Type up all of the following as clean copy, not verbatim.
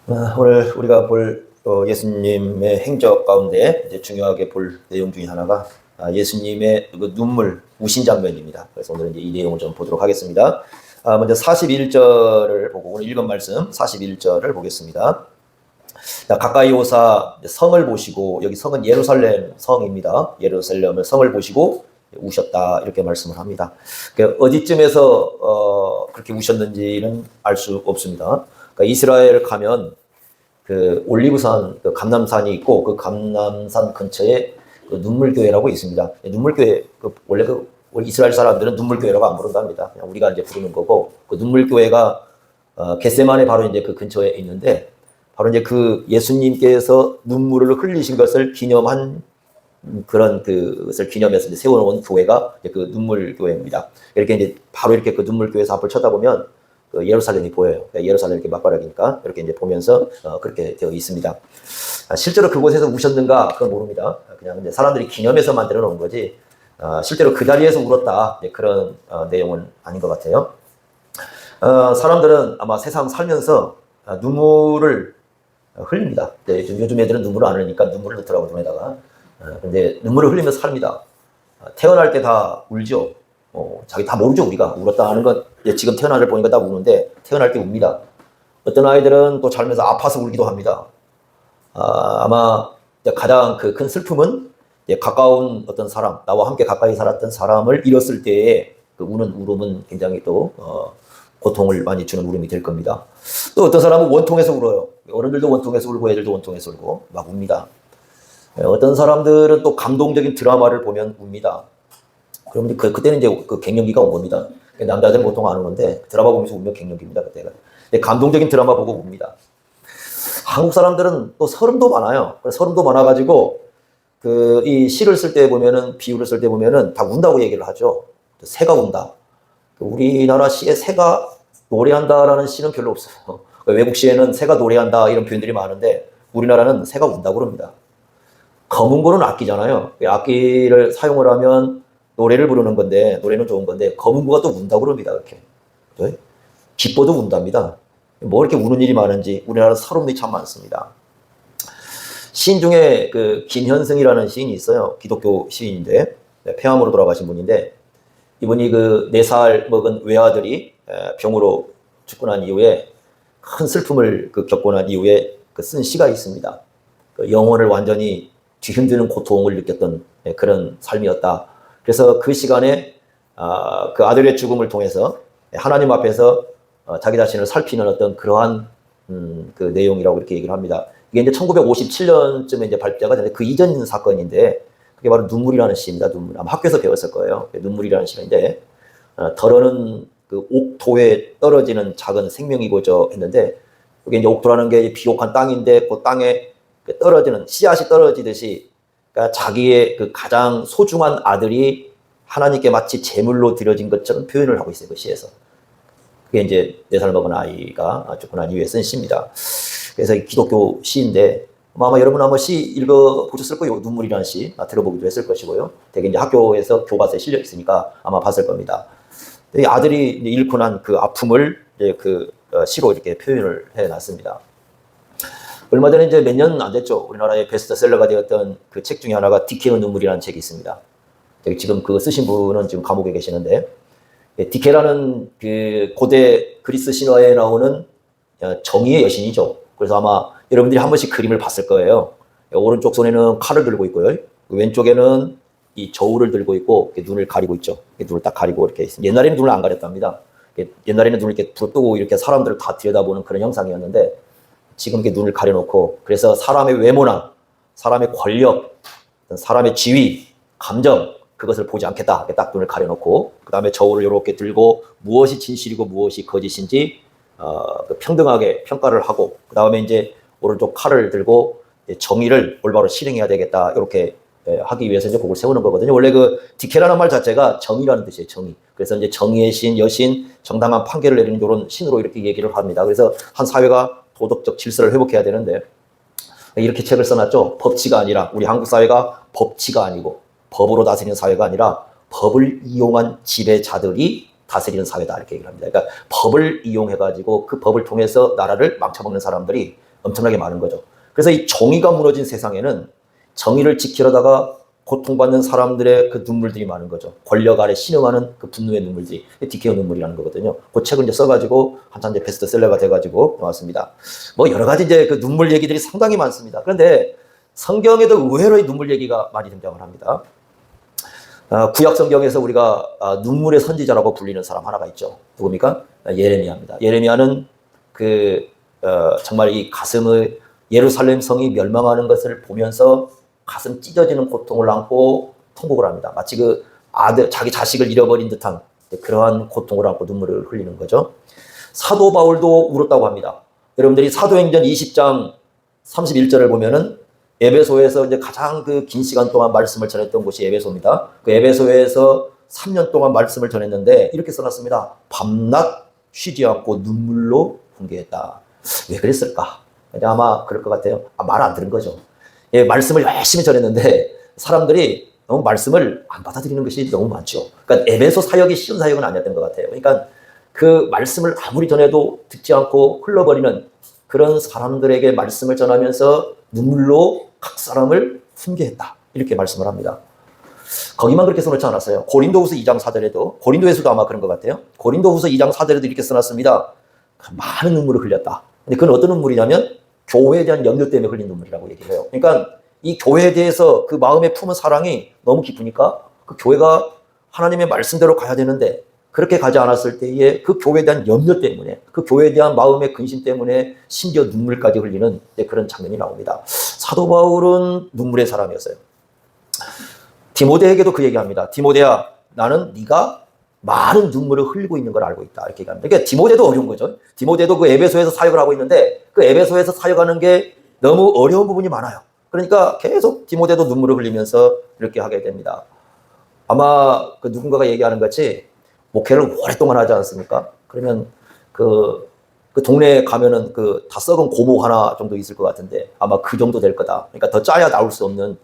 오늘 우리가 볼 예수님의 행적 가운데 이제 중요하게 볼 내용 중에 하나가 예수님의 그 눈물 우신 장면입니다. 그래서 오늘 이제 이 내용을 좀 보도록 하겠습니다. 먼저 41절을 보고 오늘 읽은 말씀 41절을 보겠습니다. 가까이 오사 성을 보시고, 여기 성은 예루살렘 성입니다. 예루살렘의 성을 보시고 우셨다, 이렇게 말씀을 합니다. 어디쯤에서 그렇게 우셨는지는 알 수 없습니다. 그러니까 이스라엘 가면 그 올리브산, 그 감람산이 있고, 그 감람산 근처에 그 눈물교회라고 있습니다. 눈물교회, 원래 이스라엘 사람들은 눈물교회라고 안 부른답니다. 그냥 우리가 이제 부르는 거고, 그 눈물교회가 겟세마네 바로 이제 그 근처에 있는데, 바로 이제 그 예수님께서 눈물을 흘리신 것을 기념한 그런 그것을 기념해서 이제 세워놓은 교회가 그 눈물교회입니다. 이렇게 이제 바로 이렇게 그 눈물교회에서 앞을 쳐다보면 그 예루살렘이 보여요. 예루살렘 이렇게 맞바닥이니까 이렇게 이제 보면서 그렇게 되어 있습니다. 실제로 그곳에서 우셨는가 그건 모릅니다. 그냥 이제 사람들이 기념해서 만들어 놓은 거지 실제로 그 자리에서 울었다 그런 내용은 아닌 것 같아요. 사람들은 아마 세상 살면서 눈물을 흘립니다. 요즘 애들은 눈물을 안 흘리니까 눈물을 넣더라고 눈에다가. 근데 눈물을 흘리면서 삽니다. 태어날 때 다 울죠. 자기 다 모르죠. 우리가 울었다 하는 건 지금 태어나를 보니까 다 우는데 태어날 때 웁니다. 어떤 아이들은 또 살면서 아파서 울기도 합니다. 아마 가장 그 큰 슬픔은 가까운 어떤 사람, 나와 함께 가까이 살았던 사람을 잃었을 때의 그 우는 울음은 굉장히 또 고통을 많이 주는 울음이 될 겁니다. 또 어떤 사람은 원통해서 울어요. 어른들도 원통해서 울고 애들도 원통해서 울고 막 웁니다. 어떤 사람들은 또 감동적인 드라마를 보면 웁니다. 그러면 그때는 이제 그 갱년기가 온 겁니다. 남자들은 보통 안 우는데 드라마 보면서 울면 갱년기입니다. 그때가. 감동적인 드라마 보고 웁니다. 한국 사람들은 또 서름도 많아요. 서름도 많아가지고 이 시를 쓸 때 보면은 비유를 쓸 때 보면은 다 운다고 얘기를 하죠. 새가 운다. 우리나라 시에 새가 노래한다라는 시는 별로 없어요. 외국 시에는 새가 노래한다 이런 표현들이 많은데 우리나라는 새가 운다고 그럽니다. 검은고는 악기잖아요. 악기를 사용을 하면 노래를 부르는 건데, 노래는 좋은 건데, 검은고가 또 운다고 그럽니다. 이렇게. 기뻐도 운답니다. 뭐 이렇게 우는 일이 많은지 우리나라 서름이 참 많습니다. 시인 중에 그 김현승이라는 시인이 있어요. 기독교 시인인데, 폐암으로 돌아가신 분인데, 이분이 그 4살 먹은 외아들이 병으로 죽고 난 이후에 큰 슬픔을 겪고 난 이후에 쓴 시가 있습니다. 영혼을 완전히 뒤흔드는 고통을 느꼈던 그런 삶이었다. 그래서 그 시간에 그 아들의 죽음을 통해서 하나님 앞에서 자기 자신을 살피는 어떤 그러한 그 내용이라고 이렇게 얘기를 합니다. 이게 이제 1957년쯤에 이제 발표가 되는데 그 이전 사건인데 그게 바로 눈물이라는 시입니다. 눈물. 아마 학교에서 배웠을 거예요. 눈물이라는 시인데 덜어는 그 옥토에 떨어지는 작은 생명이고저 했는데 그게 이제 옥토라는 게 비옥한 땅인데 그 땅에 떨어지는 씨앗이 떨어지듯이 그러니까 자기의 그 가장 소중한 아들이 하나님께 마치 제물로 드려진 것처럼 표현을 하고 있어요. 그 시에서. 그게 이제 4살 먹은 아이가 죽고 난 이후에 쓴 시입니다. 그래서 기독교 시인데 아마 여러분 한번 시 읽어보셨을 거예요. 눈물이라는 시 들어보기도 했을 것이고요. 되게 이제 학교에서 교과서에 실려 있으니까 아마 봤을 겁니다. 아들이 잃고 난 그 아픔을 이제 그 시로 이렇게 표현을 해놨습니다. 얼마 전에 이제 몇 년 안 됐죠. 우리나라의 베스트셀러가 되었던 그 책 중에 하나가 디케의 눈물이라는 책이 있습니다. 지금 그거 쓰신 분은 지금 감옥에 계시는데, 디케라는 그 고대 그리스 신화에 나오는 정의의 여신이죠. 그래서 아마 여러분들이 한 번씩 그림을 봤을 거예요. 오른쪽 손에는 칼을 들고 있고요. 왼쪽에는 이 저울을 들고 있고 눈을 가리고 있죠. 눈을 딱 가리고 이렇게 있습니다. 옛날에는 눈을 안 가렸답니다. 옛날에는 눈을 이렇게 부릅뜨고 이렇게 사람들을 다 들여다보는 그런 형상이었는데 지금 이렇게 눈을 가려놓고 그래서 사람의 외모나 사람의 권력, 사람의 지위, 감정 그것을 보지 않겠다. 딱 눈을 가려놓고 그 다음에 저울을 이렇게 들고 무엇이 진실이고 무엇이 거짓인지 평등하게 평가를 하고 그 다음에 이제 오른쪽 칼을 들고 정의를 올바로 실행해야 되겠다. 이렇게 하기 위해서 이제 그걸 세우는 거거든요. 원래 그 디케라는 말 자체가 정의라는 뜻이에요. 정의. 그래서 이제 정의의 신, 여신, 정당한 판결을 내리는 이런 신으로 이렇게 얘기를 합니다. 그래서 한 사회가 도덕적 질서를 회복해야 되는데 이렇게 책을 써놨죠. 법치가 아니라 우리 한국 사회가 법치가 아니고 법으로 다스리는 사회가 아니라 법을 이용한 지배자들이 다스리는 사회다 이렇게 얘기를 합니다. 그러니까 법을 이용해가지고 그 법을 통해서 나라를 망쳐먹는 사람들이 엄청나게 많은 거죠. 그래서 이 정의가 무너진 세상에는 정의를 지키려다가 고통받는 사람들의 그 눈물들이 많은 거죠. 권력 아래 신음하는 그 분노의 눈물들이 DK의 눈물이라는 거거든요. 그 책을 이제 써가지고 한참 이제 베스트셀러가 돼가지고 나왔습니다. 뭐 여러 가지 이제 그 눈물 얘기들이 상당히 많습니다. 그런데 성경에도 의외로 눈물 얘기가 많이 등장을 합니다. 구약 성경에서 우리가 눈물의 선지자라고 불리는 사람 하나가 있죠. 누굽니까? 예레미야입니다. 예레미야는 정말 이 가슴의 예루살렘 성이 멸망하는 것을 보면서 가슴 찢어지는 고통을 안고 통곡을 합니다. 마치 자기 자식을 잃어버린 듯한 그러한 고통을 안고 눈물을 흘리는 거죠. 사도 바울도 울었다고 합니다. 여러분들이 사도행전 20장 31절을 보면은 에베소에서 이제 가장 긴 시간 동안 말씀을 전했던 곳이 에베소입니다. 그 에베소에서 3년 동안 말씀을 전했는데 이렇게 써놨습니다. 밤낮 쉬지 않고 눈물로 훈계했다. 왜 그랬을까? 아마 그럴 것 같아요. 말 안 들은 거죠. 말씀을 열심히 전했는데 사람들이 너무 말씀을 안 받아들이는 것이 너무 많죠. 그러니까 에베소 사역이 쉬운 사역은 아니었던 것 같아요. 그러니까 그 말씀을 아무리 전해도 듣지 않고 흘러버리는 그런 사람들에게 말씀을 전하면서 눈물로 각 사람을 훈계했다. 이렇게 말씀을 합니다. 거기만 그렇게 써놓지 않았어요. 고린도후서 2장 4절에도, 고린도에서도 아마 그런 것 같아요. 고린도후서 2장 4절에도 이렇게 써놨습니다. 많은 눈물을 흘렸다. 근데 그건 어떤 눈물이냐면 교회에 대한 염려 때문에 흘린 눈물이라고 얘기를 해요. 그러니까 이 교회에 대해서 그 마음에 품은 사랑이 너무 깊으니까 그 교회가 하나님의 말씀대로 가야 되는데 그렇게 가지 않았을 때에 그 교회에 대한 염려 때문에, 그 교회에 대한 마음의 근심 때문에 심지어 눈물까지 흘리는 그런 장면이 나옵니다. 사도 바울은 눈물의 사람이었어요. 디모데에게도 그 얘기합니다. 디모데야, 나는 네가 많은 눈물을 흘리고 있는 걸 알고 있다. 이렇게 얘기합니다. 그러니까 디모데도 어려운 거죠. 디모데도 그 에베소에서 사역을 하고 있는데 그 에베소에서 사역하는 게 너무 어려운 부분이 많아요. 그러니까 계속 디모데도 눈물을 흘리면서 이렇게 하게 됩니다. 아마 그 누군가가 얘기하는 것이 목회를 오랫동안 하지 않습니까? 그러면 그 동네에 가면은 다 썩은 고목 하나 정도 있을 것 같은데 아마 그 정도 될 거다. 그러니까 더 짜야 나올 수 없는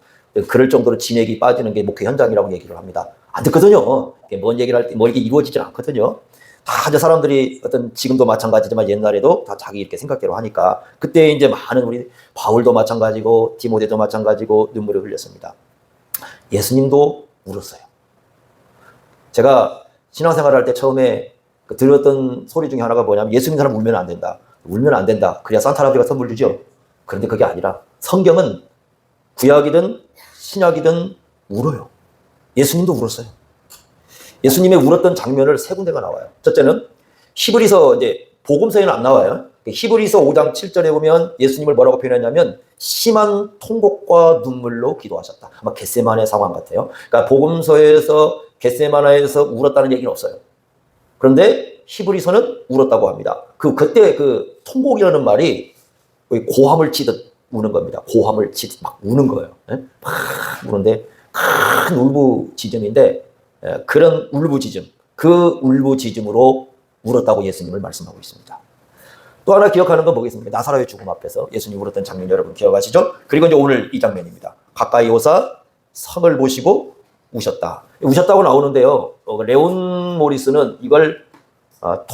그럴 정도로 진액이 빠지는 게 목회 현장이라고 얘기를 합니다. 안 듣거든요. 뭔 얘기를 할 때 뭐 이게 이루어지지 않거든요. 다 이제 사람들이 지금도 마찬가지지만 옛날에도 다 자기 이렇게 생각대로 하니까 그때 이제 많은 우리 바울도 마찬가지고 디모데도 마찬가지고 눈물을 흘렸습니다. 예수님도 울었어요. 제가 신앙생활 할 때 처음에 들었던 소리 중에 하나가 뭐냐면 예수 믿는 사람 울면 안 된다. 울면 안 된다. 그래야 산타 할아버지가 선물 주죠. 그런데 그게 아니라 성경은 구약이든 신약이든 울어요. 예수님도 울었어요. 예수님의 울었던 장면을 세 군데가 나와요. 첫째는 히브리서 복음서에는 안 나와요. 히브리서 5장 7절에 보면 예수님을 뭐라고 표현했냐면 심한 통곡과 눈물로 기도하셨다. 아마 겟세마네 상황 같아요. 그러니까 복음서에서 겟세마네에서 울었다는 얘기는 없어요. 그런데 히브리서는 울었다고 합니다. 그때 통곡이라는 말이 고함을 치듯 우는 겁니다. 고함을 치듯 막 우는 거예요. 막 우는데 큰 울부짖음인데 그런 울부짖음, 그 울부짖음으로 울었다고 예수님을 말씀하고 있습니다. 또 하나 기억하는 건 뭐겠습니까? 나사로의 죽음 앞에서 예수님 울었던 장면 여러분 기억하시죠? 그리고 이제 오늘 이 장면입니다. 가까이 오사 성을 보시고 우셨다. 우셨다고 나오는데요. 레온 모리스는 이걸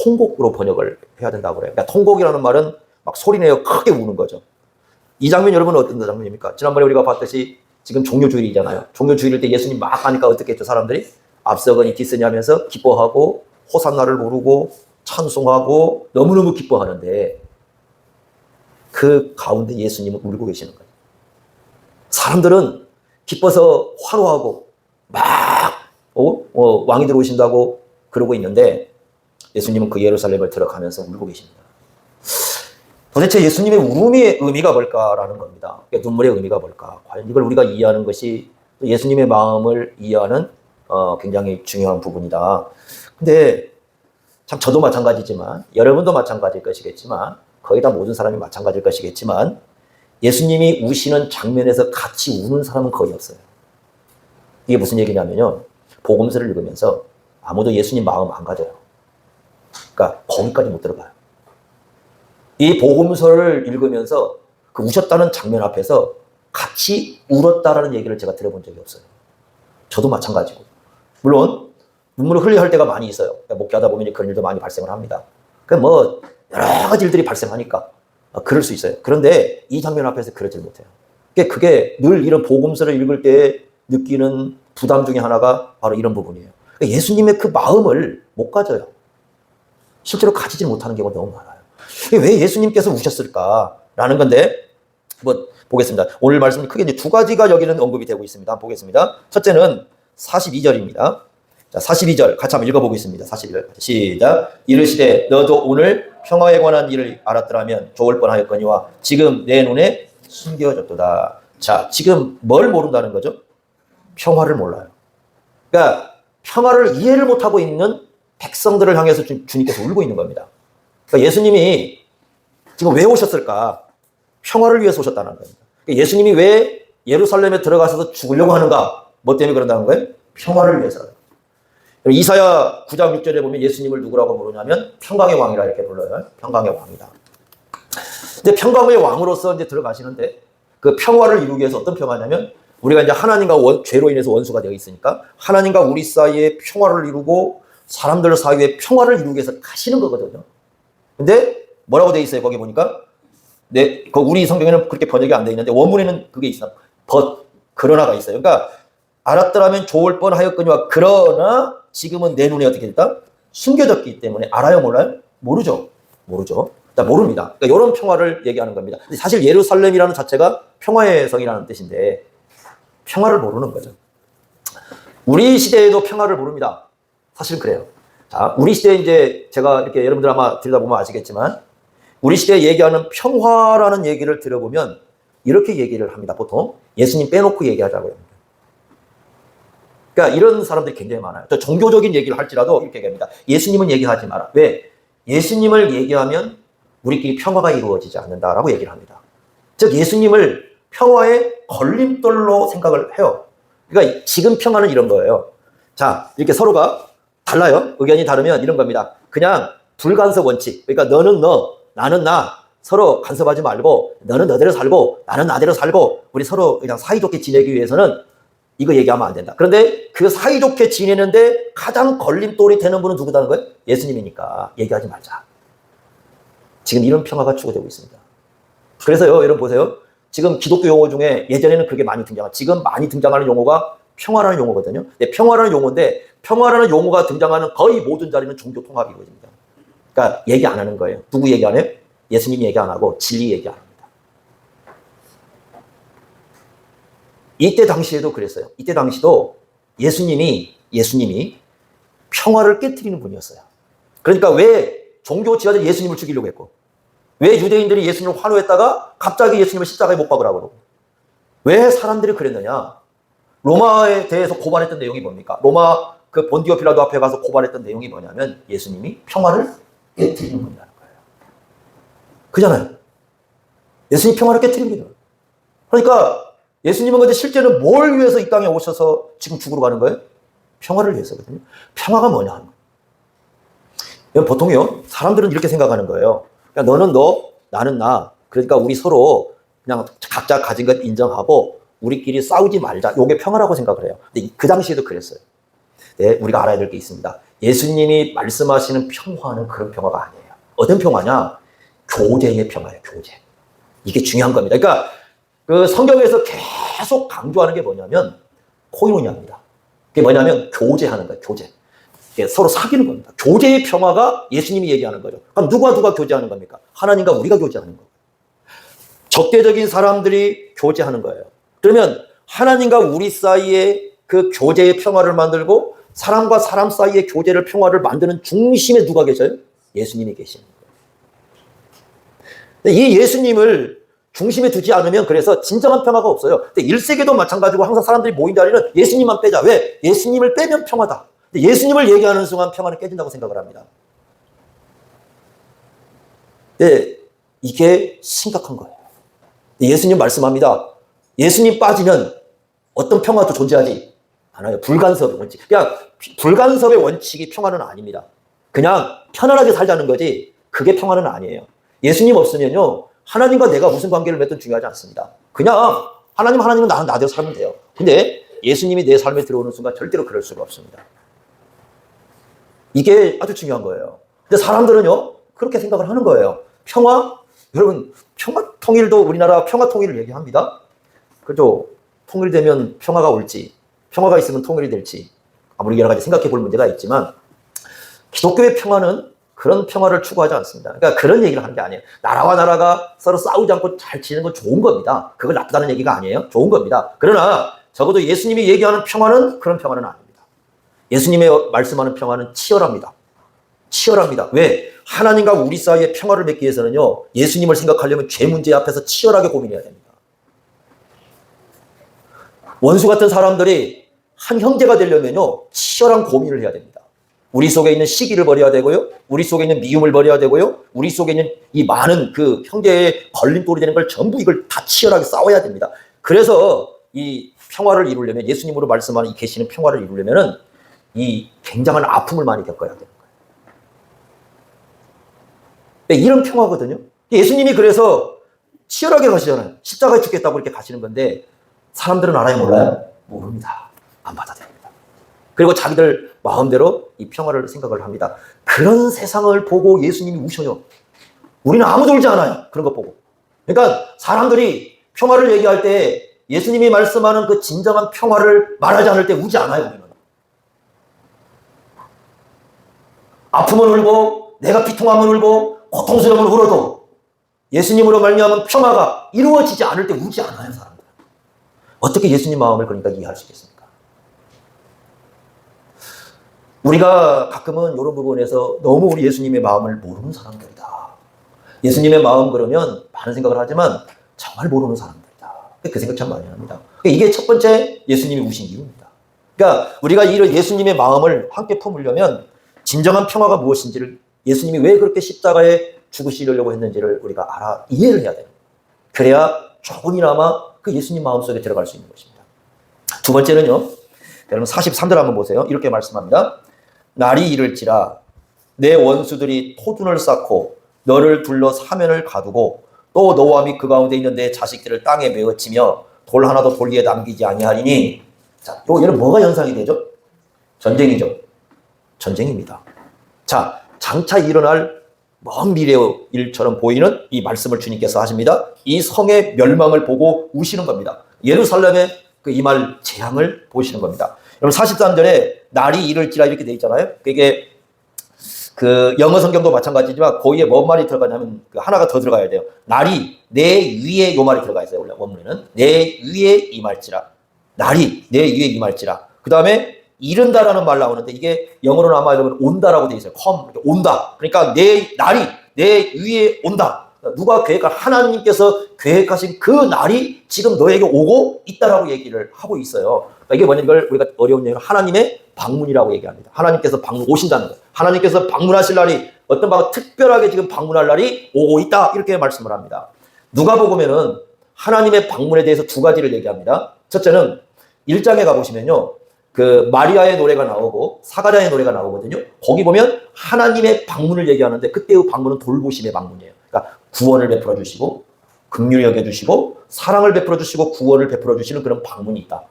통곡으로 번역을 해야 된다고 그래요. 그러니까 통곡이라는 말은 막 소리내어 크게 우는 거죠. 이 장면 여러분은 어떤 장면입니까? 지난번에 우리가 봤듯이 지금 종료주일이잖아요. 종료주일일 때 예수님 막 가니까 어떻게 했죠? 사람들이 앞서거니 뒤서니 하면서 기뻐하고 호산나를 부르고 찬송하고 너무너무 기뻐하는데 그 가운데 예수님은 울고 계시는 거예요. 사람들은 기뻐서 환호하고 막 왕이 들어오신다고 그러고 있는데 예수님은 그 예루살렘을 들어가면서 울고 계십니다. 도대체 예수님의 울음의 의미가 뭘까라는 겁니다. 눈물의 의미가 뭘까? 과연 이걸 우리가 이해하는 것이 예수님의 마음을 이해하는 굉장히 중요한 부분이다. 근데 참 저도 마찬가지지만 여러분도 마찬가지일 것이겠지만 거의 다 모든 사람이 마찬가지일 것이겠지만 예수님이 우시는 장면에서 같이 우는 사람은 거의 없어요. 이게 무슨 얘기냐면요. 복음서를 읽으면서 아무도 예수님 마음 안 가져요. 그러니까 거기까지 못 들어가요. 이 복음서를 읽으면서 그 우셨다는 장면 앞에서 같이 울었다라는 얘기를 제가 들어본 적이 없어요. 저도 마찬가지고. 물론 눈물을 흘려야 할 때가 많이 있어요. 목회하다 보면 그런 일도 많이 발생을 합니다. 여러 가지 일들이 발생하니까 그럴 수 있어요. 그런데 이 장면 앞에서 그러질 못해요. 그게 늘 이런 복음서를 읽을 때 느끼는 부담 중에 하나가 바로 이런 부분이에요. 그러니까 예수님의 그 마음을 못 가져요. 실제로 가지지 못하는 경우가 너무 많아요. 왜 예수님께서 우셨을까라는 건데, 뭐 보겠습니다. 오늘 말씀은 크게 이제 두 가지가 여기는 언급이 되고 있습니다. 한번 보겠습니다. 첫째는 42절입니다. 자, 42절 같이 한번 읽어보겠습니다. 42절 시작. 이르시되 너도 오늘 평화에 관한 일을 알았더라면 좋을 뻔하였거니와 지금 내 눈에 숨겨졌도다. 자, 지금 뭘 모른다는 거죠? 평화를 몰라요. 그러니까 평화를 이해를 못하고 있는 백성들을 향해서 주님께서 울고 있는 겁니다. 그러니까 예수님이 지금 왜 오셨을까? 평화를 위해서 오셨다는 겁니다. 그러니까 예수님이 왜 예루살렘에 들어가서 죽으려고 하는가? 뭐 때문에 그런다는 거예요? 평화를 위해서. 이사야 9장 6절에 보면 예수님을 누구라고 부르냐면 평강의 왕이라 이렇게 불러요. 평강의 왕이다. 근데 평강의 왕으로서 이제 들어가시는데 그 평화를 이루기 위해서 어떤 평화냐면 우리가 이제 하나님과 죄로 인해서 원수가 되어 있으니까 하나님과 우리 사이에 평화를 이루고 사람들 사이에 평화를 이루기 위해서 가시는 거거든요. 근데 뭐라고 되어 있어요? 거기 보니까 우리 성경에는 그렇게 번역이 안 되어 있는데 원문에는 그게 있어요. 그러나가 있어요. 그러니까 알았더라면 좋을 뻔하였거니와 그러나 지금은 내 눈에 어떻게 됐다? 숨겨졌기 때문에 알아요, 몰라요? 모르죠. 모릅니다. 그러니까 이런 평화를 얘기하는 겁니다. 근데 사실 예루살렘이라는 자체가 평화의 성이라는 뜻인데 평화를 모르는 거죠. 우리 시대에도 평화를 모릅니다. 사실 그래요. 자, 우리 시대에 이제 제가 이렇게 여러분들 아마 들여다보면 아시겠지만 우리 시대에 얘기하는 평화라는 얘기를 들어보면 이렇게 얘기를 합니다. 보통 예수님 빼놓고 얘기하자고요. 그러니까 이런 사람들이 굉장히 많아요. 저 종교적인 얘기를 할지라도 이렇게 얘기합니다. 예수님은 얘기하지 마라. 왜? 예수님을 얘기하면 우리끼리 평화가 이루어지지 않는다라고 얘기를 합니다. 즉 예수님을 평화의 걸림돌로 생각을 해요. 그러니까 지금 평화는 이런 거예요. 자, 이렇게 서로가 달라요. 의견이 다르면 이런 겁니다. 그냥 불간섭 원칙. 그러니까 너는 너, 나는 나. 서로 간섭하지 말고 너는 너대로 살고 나는 나대로 살고 우리 서로 그냥 사이좋게 지내기 위해서는 이거 얘기하면 안 된다. 그런데 그 사이좋게 지내는데 가장 걸림돌이 되는 분은 누구다는 거예요? 예수님이니까 얘기하지 말자. 지금 이런 평화가 추구되고 있습니다. 그래서요, 여러분 보세요. 지금 기독교 용어 중에 예전에는 그게 많이 지금 많이 등장하는 용어가 평화라는 용어거든요. 근데 평화라는 용어인데 평화라는 용어가 등장하는 거의 모든 자리는 종교 통합이 이루어집니다. 그러니까 얘기 안 하는 거예요. 누구 얘기 안 해요? 예수님 얘기 안 하고 진리 얘기 안 합니다. 이때 당시에도 그랬어요. 이때 당시도 예수님이 평화를 깨트리는 분이었어요. 그러니까 왜 종교 지도자들이 예수님을 죽이려고 했고 왜 유대인들이 예수님을 환호했다가 갑자기 예수님을 십자가에 못 박으라고 그러고 왜 사람들이 그랬느냐? 로마에 대해서 고발했던 내용이 뭡니까? 로마 그 본디오 필라도 앞에 가서 고발했던 내용이 뭐냐면 예수님이 평화를 깨트리는 분이라는 거예요. 그잖아요. 예수님이 평화를 깨트리는 분이에요. 그러니까 예수님은 근데 실제는 뭘 위해서 이 땅에 오셔서 지금 죽으러 가는 거예요? 평화를 위해서거든요. 평화가 뭐냐? 보통요, 사람들은 이렇게 생각하는 거예요. 그러니까 너는 너, 나는 나. 그러니까 우리 서로 그냥 각자 가진 것 인정하고 우리끼리 싸우지 말자. 이게 평화라고 생각을 해요. 근데 그 당시에도 그랬어요. 네, 우리가 알아야 될 게 있습니다. 예수님이 말씀하시는 평화는 그런 평화가 아니에요. 어떤 평화냐? 교제의 평화예요, 교제. 이게 중요한 겁니다. 그러니까 그 성경에서 계속 강조하는 게 뭐냐면 코이노니아입니다. 그게 뭐냐면 교제하는 거예요, 교제. 서로 사귀는 겁니다. 교제의 평화가 예수님이 얘기하는 거죠. 그럼 누가 교제하는 겁니까? 하나님과 우리가 교제하는 거예요. 적대적인 사람들이 교제하는 거예요. 그러면 하나님과 우리 사이에 그 교제의 평화를 만들고 사람과 사람 사이의 교제를 평화를 만드는 중심에 누가 계셔요? 예수님이 계시는 거예요. 이 예수님을 중심에 두지 않으면 그래서 진정한 평화가 없어요. 근데 1세기도 마찬가지고 항상 사람들이 모인 자리는 예수님만 빼자. 왜? 예수님을 빼면 평화다. 근데 예수님을 얘기하는 순간 평화는 깨진다고 생각을 합니다. 네, 이게 심각한 거예요. 예수님 말씀합니다. 예수님 빠지면 어떤 평화도 존재하지 않아요. 불간섭의 원칙. 그냥 불간섭의 원칙이 평화는 아닙니다. 그냥 편안하게 살자는 거지 그게 평화는 아니에요. 예수님 없으면요. 하나님과 내가 무슨 관계를 맺든 중요하지 않습니다. 그냥 하나님은 나는 나대로 살면 돼요. 근데 예수님이 내 삶에 들어오는 순간 절대로 그럴 수가 없습니다. 이게 아주 중요한 거예요. 근데 사람들은요, 그렇게 생각을 하는 거예요. 평화? 여러분, 평화 통일도 우리나라 평화 통일을 얘기합니다. 그죠? 통일되면 평화가 올지, 평화가 있으면 통일이 될지, 아무리 여러 가지 생각해 볼 문제가 있지만, 기독교의 평화는 그런 평화를 추구하지 않습니다. 그러니까 그런 얘기를 하는 게 아니에요. 나라와 나라가 서로 싸우지 않고 잘 지내는 건 좋은 겁니다. 그걸 나쁘다는 얘기가 아니에요. 좋은 겁니다. 그러나 적어도 예수님이 얘기하는 평화는 그런 평화는 아닙니다. 예수님의 말씀하는 평화는 치열합니다. 치열합니다. 왜? 하나님과 우리 사이에 평화를 맺기 위해서는요, 예수님을 생각하려면 죄 문제 앞에서 치열하게 고민해야 됩니다. 원수 같은 사람들이 한 형제가 되려면요, 치열한 고민을 해야 됩니다. 우리 속에 있는 시기를 버려야 되고요, 우리 속에 있는 미움을 버려야 되고요, 우리 속에 있는 이 많은 그 형제의 걸림돌이 되는 걸 전부 이걸 다 치열하게 싸워야 됩니다. 그래서 이 평화를 이루려면, 예수님으로 말씀하는 이 계시는 평화를 이루려면은 이 굉장한 아픔을 많이 겪어야 되는 거예요. 이런 평화거든요. 예수님이 그래서 치열하게 가시잖아요. 십자가에 죽겠다고 이렇게 가시는 건데, 사람들은 알아요, 몰라요? 모릅니다. 안 받아들입니다. 그리고 자기들 마음대로 이 평화를 생각을 합니다. 그런 세상을 보고 예수님이 우셔요. 우리는 아무도 울지 않아요. 그런 거 보고. 그러니까 사람들이 평화를 얘기할 때 예수님이 말씀하는 그 진정한 평화를 말하지 않을 때 우지 않아요. 우리는. 아픔은 울고, 내가 비통함은 울고, 고통스러움은 울어도 예수님으로 말미암은 평화가 이루어지지 않을 때 우지 않아요, 사람들. 어떻게 예수님 마음을 그러니까 이해할 수 있겠습니까? 우리가 가끔은 이런 부분에서 너무 우리 예수님의 마음을 모르는 사람들이다. 예수님의 마음 그러면 많은 생각을 하지만 정말 모르는 사람들이다. 그 생각 참 많이 합니다. 이게 첫 번째 예수님이 우신 이유입니다. 그러니까 우리가 이런 예수님의 마음을 함께 품으려면 진정한 평화가 무엇인지를, 예수님이 왜 그렇게 십자가에 죽으시려고 했는지를 우리가 이해를 해야 돼요. 그래야 조금이나마 그 예수님 마음속에 들어갈 수 있는 것입니다. 두 번째는요, 여러분 43절 한번 보세요. 이렇게 말씀합니다. 날이 이를지라 내 원수들이 토둔을 쌓고 너를 둘러 사면을 가두고 또 너와 및 그 가운데 있는 내 자식들을 땅에 메어치며 돌 하나도 돌 위에 남기지 아니하리니. 자, 얘는 뭐가 연상이 되죠? 전쟁이죠. 전쟁입니다. 자, 장차 일어날 먼 미래의 일처럼 보이는 이 말씀을 주님께서 하십니다. 이 성의 멸망을 보고 우시는 겁니다. 예루살렘의 그 이 말 재앙을 보시는 겁니다. 여러분 43절에 날이 이를지라 이렇게 돼 있잖아요. 그게 그 영어 성경도 마찬가지지만 거기에 뭔 말이 들어가냐면 그 하나가 더 들어가야 돼요. 날이 내 위에 요 말이 들어가 있어요. 원래 원문에는 내 위에 임할지라. 날이 내 위에 임할지라. 그 다음에 이른다라는 말 나오는데 이게 영어로는 아마 여러분 온다라고 돼 있어요. come, 온다. 그러니까 날이 내 위에 온다. 누가 계획한, 하나님께서 계획하신 그 날이 지금 너에게 오고 있다라고 얘기를 하고 있어요. 그러니까 이게 뭐냐, 이걸 우리가 어려운 얘기로 하나님의 방문이라고 얘기합니다. 하나님께서 오신다는 거예요. 하나님께서 방문하실 날이, 어떤 방문, 특별하게 지금 방문할 날이 오고 있다, 이렇게 말씀을 합니다. 누가복음에는 하나님의 방문에 대해서 두 가지를 얘기합니다. 첫째는 1장에 가보시면요, 그 마리아의 노래가 나오고 사가랴의 노래가 나오거든요. 거기 보면 하나님의 방문을 얘기하는데 그때의 방문은 돌보심의 방문이에요. 그러니까 구원을 베풀어 주시고 긍휼히 여겨 주시고 사랑을 베풀어 주시고 구원을 베풀어 주시는 그런 방문이 있다.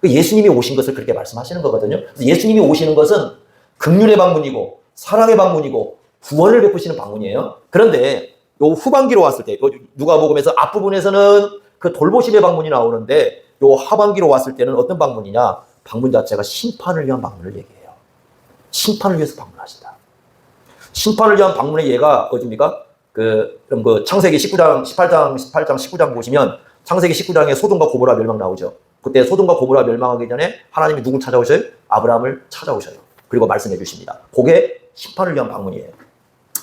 예수님이 오신 것을 그렇게 말씀하시는 거거든요. 그래서 예수님이 오시는 것은 긍휼의 방문이고 사랑의 방문이고 구원을 베푸시는 방문이에요. 그런데 요 후반기로 왔을 때, 누가복음에서 앞부분에서는 그 돌보심의 방문이 나오는데 요 하반기로 왔을 때는 어떤 방문이냐? 방문 자체가 심판을 위한 방문을 얘기해요. 심판을 위해서 방문하신다. 심판을 위한 방문의 예가 어디입니까? 그럼 창세기 19장, 18장, 19장 보시면 창세기 19장에 소돔과 고모라 멸망 나오죠. 그때 소돔과 고모라 멸망하기 전에 하나님이 누굴 찾아오셔요? 아브라함을 찾아오셔요. 그리고 말씀해 주십니다. 그게 심판을 위한 방문이에요.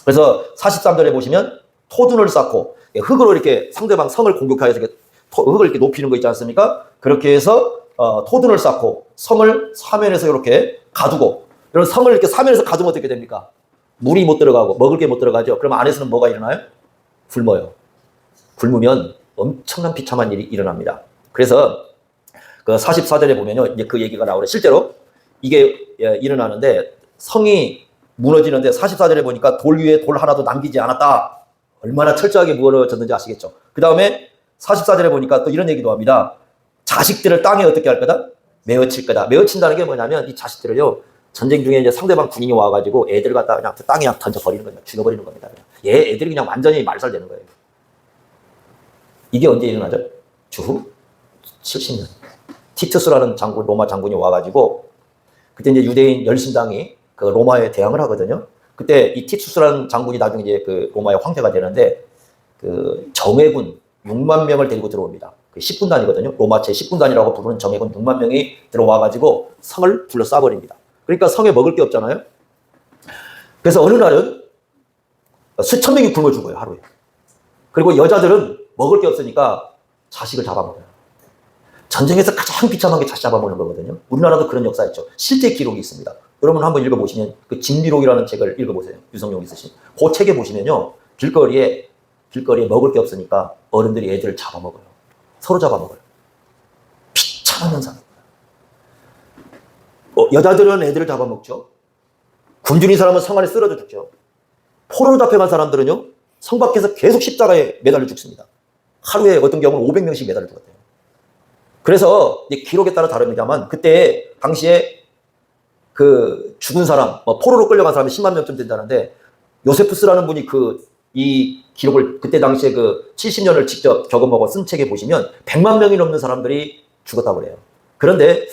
그래서 43절에 보시면 토둔을 쌓고 흙으로 이렇게 상대방 성을 공격하여서 흙을 이렇게 높이는 거 있지 않습니까? 그렇게 해서 토둔을 쌓고 성을 사면에서 이렇게 가두고, 이런 성을 이렇게 사면에서 가두면 어떻게 됩니까? 물이 못 들어가고 먹을 게 못 들어가죠. 그럼 안에서는 뭐가 일어나요? 굶어요. 굶으면 엄청난 비참한 일이 일어납니다. 그래서 그 44절에 보면요, 이제 그 얘기가 나오는, 실제로 이게 일어나는데 성이 무너지는데 44절에 보니까 돌 위에 돌 하나도 남기지 않았다. 얼마나 철저하게 무너졌는지 아시겠죠? 그 다음에 44절에 보니까 또 이런 얘기도 합니다. 자식들을 땅에 어떻게 할 거다? 메어칠 거다. 메어친다는 게 뭐냐면 이 자식들을요, 전쟁 중에 이제 상대방 군인이 와가지고 애들 갖다 그냥 땅에 던져버리는 겁니다. 죽여버리는 겁니다. 애들이 그냥 완전히 말살되는 거예요. 이게 언제 일어나죠? 주후 70년. 티투스라는 장군, 로마 장군이 와가지고 그때 이제 유대인 열심당이 그 로마에 대항을 하거든요. 그때 이 티투스라는 장군이 나중에 이제 그 로마의 황제가 되는데 그 정예군 6만 명을 데리고 들어옵니다. 그 10군단이거든요. 로마 제 10군단이라고 부르는 정예군 6만 명이 들어와가지고 성을 둘러싸버립니다. 그러니까 성에 먹을 게 없잖아요. 그래서 어느 날은 수천 명이 굶어 죽어요, 하루에. 그리고 여자들은 먹을 게 없으니까 자식을 잡아먹어요. 전쟁에서 가장 비참한 게 자식 잡아먹는 거거든요. 우리나라도 그런 역사 있죠. 실제 기록이 있습니다. 여러분 한번 읽어보시면 그 진미록이라는 책을 읽어보세요. 유성룡이 쓰신. 그 책에 보시면요. 길거리에 먹을 게 없으니까 어른들이 애들을 잡아먹어요. 서로 잡아먹어요. 비참한 현상입니다. 여자들은 애들을 잡아먹죠. 굶주린 사람은 성 안에 쓰러져 죽죠. 포로로 잡혀간 사람들은요. 성 밖에서 계속 십자가에 매달려 죽습니다. 하루에 어떤 경우는 500명씩 매달려 죽었대요. 그래서 이제 기록에 따라 다릅니다만 그때 당시에 그 죽은 사람, 포로로 끌려간 사람이 10만 명쯤 된다는데 요세푸스라는 분이 이 기록을 그때 당시에 그 70년을 직접 적어먹어 쓴 책에 보시면 100만 명이 넘는 사람들이 죽었다고 그래요. 그런데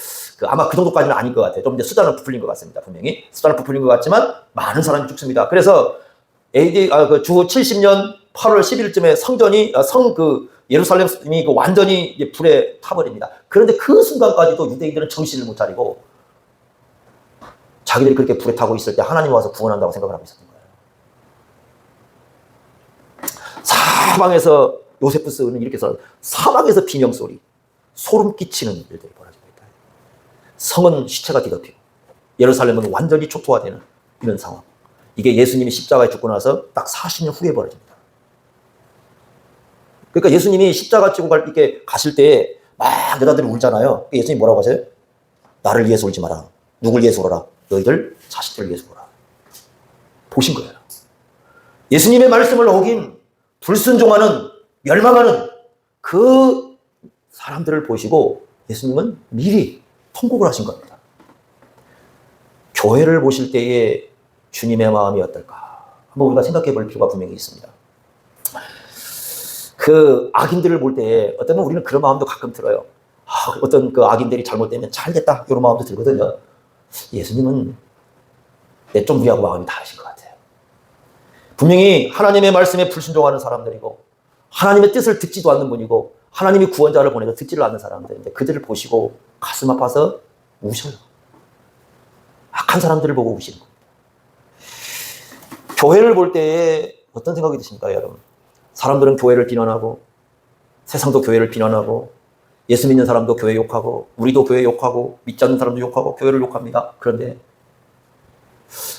아마 그 정도까지는 아닐 것 같아요. 좀 이제 수단을 부풀린 것 같습니다. 분명히 수단을 부풀린 것 같지만 많은 사람이 죽습니다. 그래서 주 70년 8월 10일쯤에 예루살렘이 완전히 이제 불에 타버립니다. 그런데 그 순간까지도 유대인들은 정신을 못 차리고 자기들이 그렇게 불에 타고 있을 때 하나님이 와서 구원한다고 생각을 하고 있었던 거예요. 사방에서 요세푸스는 이렇게 써 사방에서 비명소리, 소름 끼치는 일들이 벌어지고 있다. 성은 시체가 뒤덮이고 예루살렘은 완전히 초토화되는 이런 상황. 이게 예수님이 십자가에 죽고 나서 딱 40년 후에 벌어집니다. 그러니까 예수님이 십자가 지고 이렇게 가실 때 막 여자들이 울잖아요. 예수님이 뭐라고 하세요? 나를 위해서 울지 마라. 누굴 위해서 울어라? 너희들 자식들을 위해서 울어라. 보신 거예요. 예수님의 말씀을 어긴 불순종하는 멸망하는 그 사람들을 보시고 예수님은 미리 통곡을 하신 겁니다. 교회를 보실 때에 주님의 마음이 어떨까? 한번 우리가 생각해 볼 필요가 분명히 있습니다. 그 악인들을 볼 때 어쩌면 우리는 그런 마음도 가끔 들어요. 어떤 그 악인들이 잘못되면 잘됐다 이런 마음도 들거든요. 예수님은 좀 우리하고 마음이 다르신 것 같아요. 분명히 하나님의 말씀에 불순종하는 사람들이고 하나님의 뜻을 듣지도 않는 분이고 하나님이 구원자를 보내서 듣지를 않는 사람들인데 그들을 보시고 가슴 아파서 우셔요. 악한 사람들을 보고 우시는 겁니다. 교회를 볼 때 어떤 생각이 드십니까, 여러분? 사람들은 교회를 비난하고 세상도 교회를 비난하고 예수 믿는 사람도 교회 욕하고 우리도 교회 욕하고 믿지 않는 사람도 욕하고 교회를 욕합니다. 그런데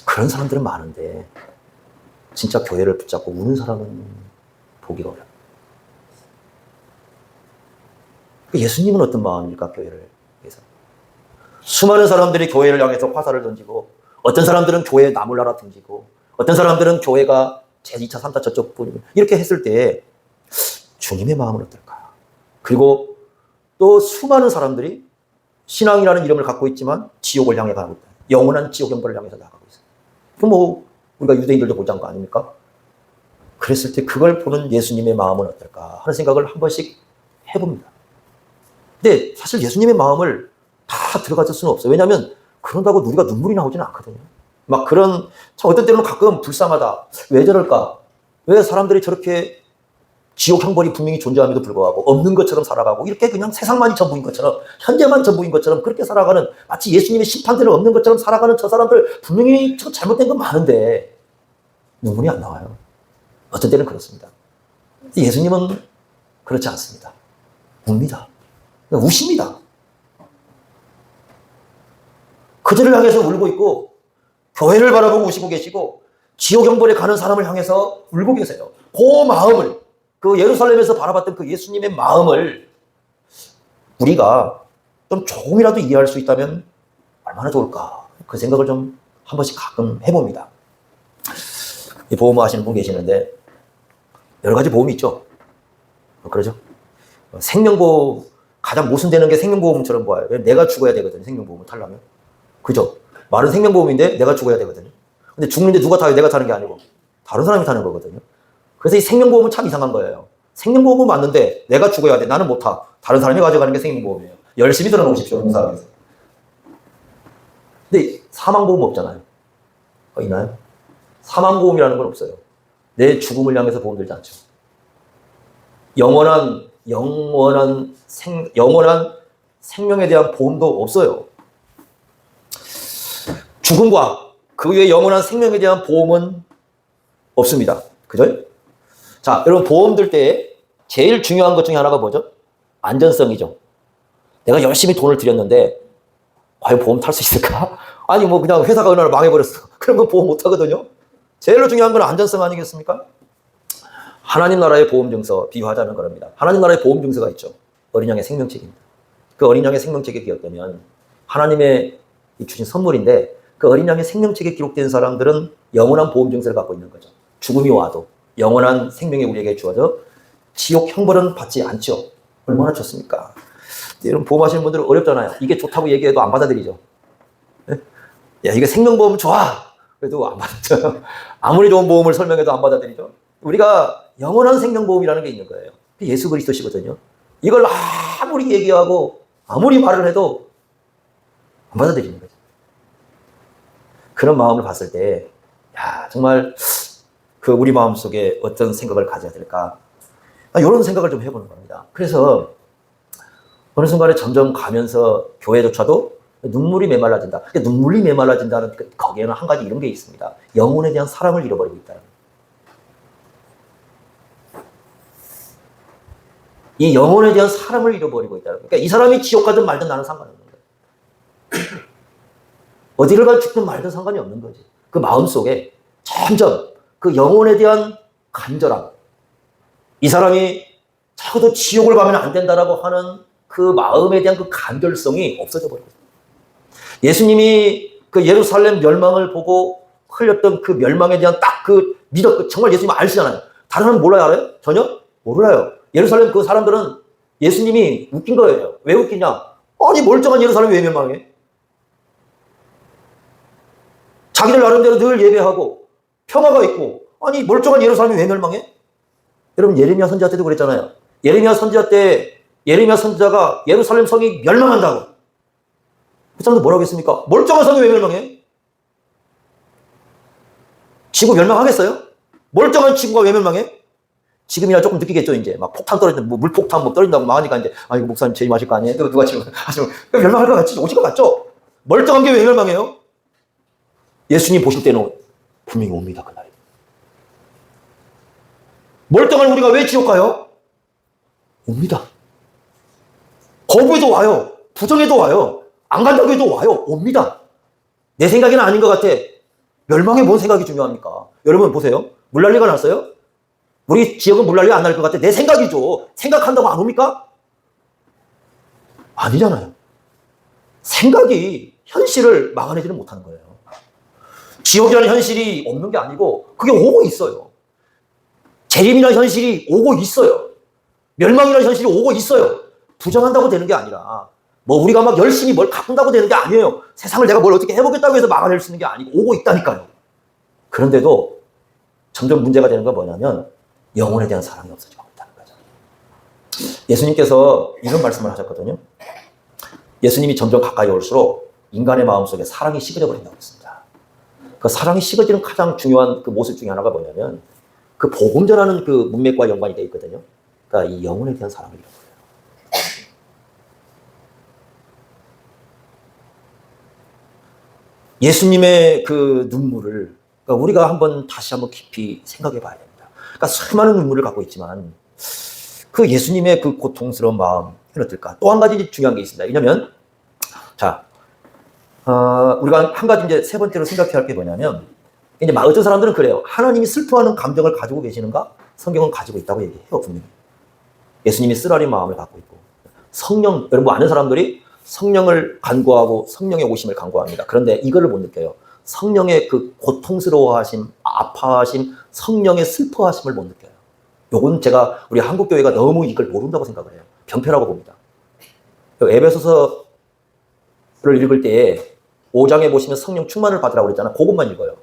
그런 사람들은 많은데 진짜 교회를 붙잡고 우는 사람은 보기가 어려워요. 예수님은 어떤 마음일까, 교회를 위해서? 수많은 사람들이 교회를 향해서 화살을 던지고 어떤 사람들은 교회에 나무를 날아 던지고 어떤 사람들은 교회가 제2차, 3차 저쪽 뿐이고 이렇게 했을 때 주님의 마음은 어떨까? 그리고 또 수많은 사람들이 신앙이라는 이름을 갖고 있지만 지옥을 향해 가고 있다. 영원한 지옥 형벌을 향해서 나가고 있어요. 그럼 우리가 유대인들도 보지 않고 아닙니까? 그랬을 때 그걸 보는 예수님의 마음은 어떨까 하는 생각을 한 번씩 해봅니다. 근데 사실 예수님의 마음을 다 들어가질 수는 없어요. 왜냐하면 그런다고 우리가 눈물이 나오지는 않거든요. 막 그런, 참 어떤 때는 가끔 불쌍하다. 왜 저럴까? 왜 사람들이 저렇게 지옥 형벌이 분명히 존재함에도 불구하고 없는 것처럼 살아가고 이렇게 그냥 세상만이 전부인 것처럼 현재만 전부인 것처럼 그렇게 살아가는 마치 예수님의 심판대는 없는 것처럼 살아가는 저 사람들 분명히 저 잘못된 건 많은데 눈물이 안 나와요. 어떤 때는 그렇습니다. 예수님은 그렇지 않습니다. 웁니다. 우십니다. 그들을 향해서 울고 있고 교회를 바라보고 우시고 계시고 지옥 형벌에 가는 사람을 향해서 울고 계세요. 그 마음을 그 예루살렘에서 바라봤던 그 예수님의 마음을 우리가 좀 조금이라도 이해할 수 있다면 얼마나 좋을까 그 생각을 좀 한 번씩 가끔 해봅니다. 이 보험 하시는 분 계시는데 여러 가지 보험이 있죠. 그러죠. 생명보험 가장 모순되는 게 생명보험처럼 보아요. 내가 죽어야 되거든요. 생명보험을 타려면. 그죠? 말은 생명보험인데 내가 죽어야 되거든요. 근데 죽는데 누가 타요? 내가 타는 게 아니고 다른 사람이 타는 거거든요. 그래서 이 생명보험은 참 이상한 거예요. 생명보험은 맞는데 내가 죽어야 돼. 나는 못 타. 다른 사람이 가져가는 게 생명보험이에요. 열심히 들어놓으십시오. 공사하면서. 근데 사망보험 없잖아요. 있나요? 사망보험이라는 건 없어요. 내 죽음을 향해서 보험 들지 않죠. 영원한 생명에 대한 보험도 없어요. 죽음과 그 외에 영원한 생명에 대한 보험은 없습니다. 그죠? 자, 여러분 보험 들 때 제일 중요한 것 중에 하나가 뭐죠? 안전성이죠. 내가 열심히 돈을 들였는데 과연 보험 탈 수 있을까? 아니 뭐 그냥 회사가 어느 날 망해버렸어. 그런 건 보험 못 하거든요. 제일 중요한 건 안전성 아니겠습니까? 하나님 나라의 보험 증서 비유하자는 겁니다. 하나님 나라의 보험 증서가 있죠. 어린 양의 생명책입니다. 그 어린 양의 생명책에 기억되면 하나님의 주신 선물인데 그 어린 양의 생명책에 기록된 사람들은 영원한 보험 증서를 갖고 있는 거죠. 죽음이 와도 영원한 생명이 우리에게 주어져 지옥 형벌은 받지 않죠. 얼마나 좋습니까? 여러분 보험하시는 분들은 어렵잖아요. 이게 좋다고 얘기해도 안 받아들이죠. 야, 이게 생명보험 좋아. 그래도 안 받아들여요. 아무리 좋은 보험을 설명해도 안 받아들이죠. 우리가 영원한 생명보험이라는 게 있는 거예요. 예수 그리스도시거든요. 이걸 아무리 얘기하고 아무리 말을 해도 안 받아들이는 거죠. 그런 마음을 봤을 때, 야, 정말 그 우리 마음 속에 어떤 생각을 가져야 될까? 이런 생각을 좀 해보는 겁니다. 그래서 어느 순간에 점점 가면서 교회조차도 눈물이 메말라진다. 눈물이 메말라진다는 거기에는 한 가지 이런 게 있습니다. 영혼에 대한 사랑을 잃어버리고 있다는 거예요. 이 영혼에 대한 사랑을 잃어버리고 있다는 거예요. 그러니까 이 사람이 지옥 가든 말든 나는 상관없는 거예요. 어디를 가 죽든 말든 상관이 없는 거지. 그 마음 속에 점점 그 영혼에 대한 간절함, 이 사람이 적어도 지옥을 가면 안 된다라고 하는 그 마음에 대한 그 간절성이 없어져 버리고 있어요. 예수님이 그 예루살렘 멸망을 보고 흘렸던 그 멸망에 대한 딱 그 정말 예수님 아시잖아요. 다른 사람은 몰라요, 알아요? 전혀 몰라요. 예루살렘 그 사람들은 예수님이 웃긴 거예요. 왜 웃기냐? 아니 멀쩡한 예루살렘이 왜 멸망해? 자기들 나름대로 늘 예배하고 평화가 있고 아니 멀쩡한 예루살렘이 왜 멸망해? 여러분 예레미야 선지자 때도 그랬잖아요. 예레미야 선지자 때 예레미야 선지자가 예루살렘 성이 멸망한다고. 그 사람들 뭐라고 했습니까? 멀쩡한 성이 왜 멸망해? 지구 멸망하겠어요? 멀쩡한 지구가 왜 멸망해? 지금이나 조금 느끼겠죠, 이제. 막 폭탄 떨어진다, 뭐 물폭탄 뭐 떨어진다고 막 하니까 이제, 아, 이거 목사님 재임하실 거 아니에요? 누가 지금 하시면, 멸망할 것 같지? 오실 것 같죠? 멀쩡한 게 왜 멸망해요? 예수님 보실 때는 분명히 옵니다, 그날이. 멀쩡한 우리가 왜 지옥 가요? 옵니다. 거부해도 와요. 부정해도 와요. 안 간다고 해도 와요. 옵니다. 내 생각에는 아닌 것 같아. 멸망에 뭔 생각이 중요합니까? 여러분 보세요. 물난리가 났어요? 우리 지역은 물난리가 안 날 것 같아. 내 생각이죠. 생각한다고 안 옵니까? 아니잖아요. 생각이 현실을 막아내지는 못하는 거예요. 지옥이라는 현실이 없는 게 아니고 그게 오고 있어요. 재림이라는 현실이 오고 있어요. 멸망이라는 현실이 오고 있어요. 부정한다고 되는 게 아니라 뭐 우리가 막 열심히 뭘 바꾼다고 되는 게 아니에요. 세상을 내가 뭘 어떻게 해보겠다고 해서 막아낼 수 있는 게 아니고 오고 있다니까요. 그런데도 점점 문제가 되는 건 뭐냐면 영혼에 대한 사랑이 없어지고 있다는 거죠. 예수님께서 이런 말씀을 하셨거든요. 예수님이 점점 가까이 올수록 인간의 마음속에 사랑이 식어져 버린다고 했습니다. 그 사랑이 식어지는 가장 중요한 그 모습 중에 하나가 뭐냐면 그 복음 전하는 그 문맥과 연관이 되어 있거든요. 그러니까 이 영혼에 대한 사랑을 잃어버려요. 예수님의 그 눈물을 그러니까 우리가 다시 한번 깊이 생각해 봐야 됩니다. 그러니까 수많은 눈물을 갖고 있지만 그 예수님의 그 고통스러운 마음은 어떨까? 또 한 가지 중요한 게 있습니다. 왜냐면 우리가 한 가지 이제 세 번째로 생각해야 할 게 뭐냐면 이제 어떤 사람들은 그래요. 하나님이 슬퍼하는 감정을 가지고 계시는가? 성경은 가지고 있다고 얘기해요, 분명히. 예수님이 쓰라린 마음을 갖고 있고 성령, 여러분 아는 사람들이 성령을 간구하고 성령의 오심을 간구합니다. 그런데 이거를 못 느껴요. 성령의 그 고통스러워하심, 아파하심, 성령의 슬퍼하심을 못 느껴요. 요건 제가 우리 한국교회가 너무 이걸 모른다고 생각을 해요. 병폐라고 봅니다. 에베소서를 읽을 때에 5장에 보시면 성령 충만을 받으라고 그랬잖아요. 그것만 읽어요.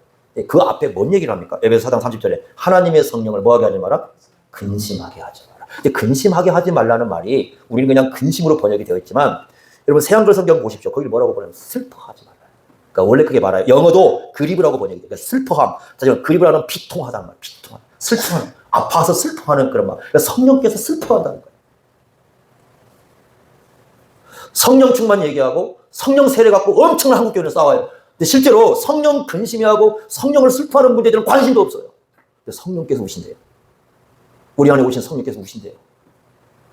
그 앞에 뭔 얘기를 합니까? 에베소 4장 30절에 하나님의 성령을 뭐하게 하지 마라? 근심하게 하지 마라. 근데 근심하게 하지 말라는 말이 우리는 그냥 근심으로 번역이 되어 있지만 여러분 새한글 성경 보십시오. 거기 뭐라고 번역해요? 슬퍼하지 말아요. 그러니까 원래 그게 말아요. 영어도 그리브라고 번역이 돼요. 그러니까 슬퍼함. 사실 그리브라는 비통하다는 말. 비통함. 슬퍼하는. 아파서 슬퍼하는 그런 말. 그러니까 성령께서 슬퍼한다는 거예요. 성령 충만 얘기하고 성령 세례 갖고 엄청난 한국교회는 싸워요. 근데 실제로 성령 근심해하고 성령을 슬퍼하는 문제들은 관심도 없어요. 근데 성령께서 오신대요. 우리 안에 오신 성령께서 오신대요.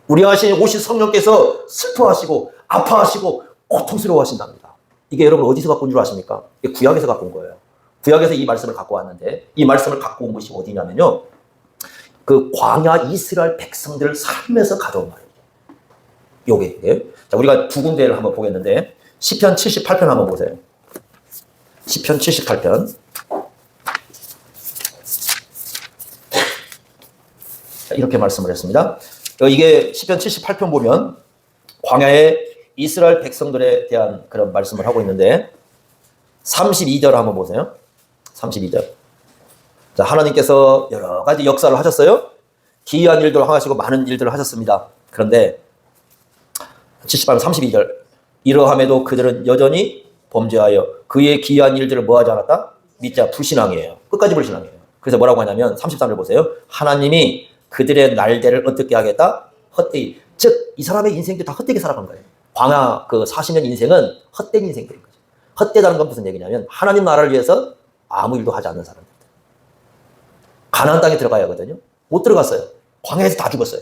우리 안에 오신 성령께서 슬퍼하시고 아파하시고 고통스러워하신답니다. 이게 여러분 어디서 갖고 온 줄 아십니까? 이게 구약에서 갖고 온 거예요. 구약에서 이 말씀을 갖고 왔는데 이 말씀을 갖고 온 것이 어디냐면요. 그 광야 이스라엘 백성들을 삶에서 가져온 말이에요. 요게. 자, 우리가 두 군데를 한번 보겠는데 시편 78편 한번 보세요. 시편 78편. 이렇게 말씀을 했습니다. 이게 시편 78편 보면 광야의 이스라엘 백성들에 대한 그런 말씀을 하고 있는데 32절 한번 보세요. 32절. 자, 하나님께서 여러 가지 역사를 하셨어요. 기이한 일들을 하시고 많은 일들을 하셨습니다. 그런데 78편 32절. 이러함에도 그들은 여전히 범죄하여 그의 기이한 일들을 뭐하지 않았다? 믿자 불신앙이에요. 끝까지 불신앙이에요. 그래서 뭐라고 하냐면 33절 보세요. 하나님이 그들의 날대를 어떻게 하겠다? 헛되이. 즉, 이 사람의 인생도 다 헛되게 살아간 거예요. 광야 그 40년 인생은 헛된 인생들인 거죠. 헛되다는 건 무슨 얘기냐면 하나님 나라를 위해서 아무 일도 하지 않는 사람들. 가나안 땅에 들어가야 하거든요. 못 들어갔어요. 광야에서 다 죽었어요.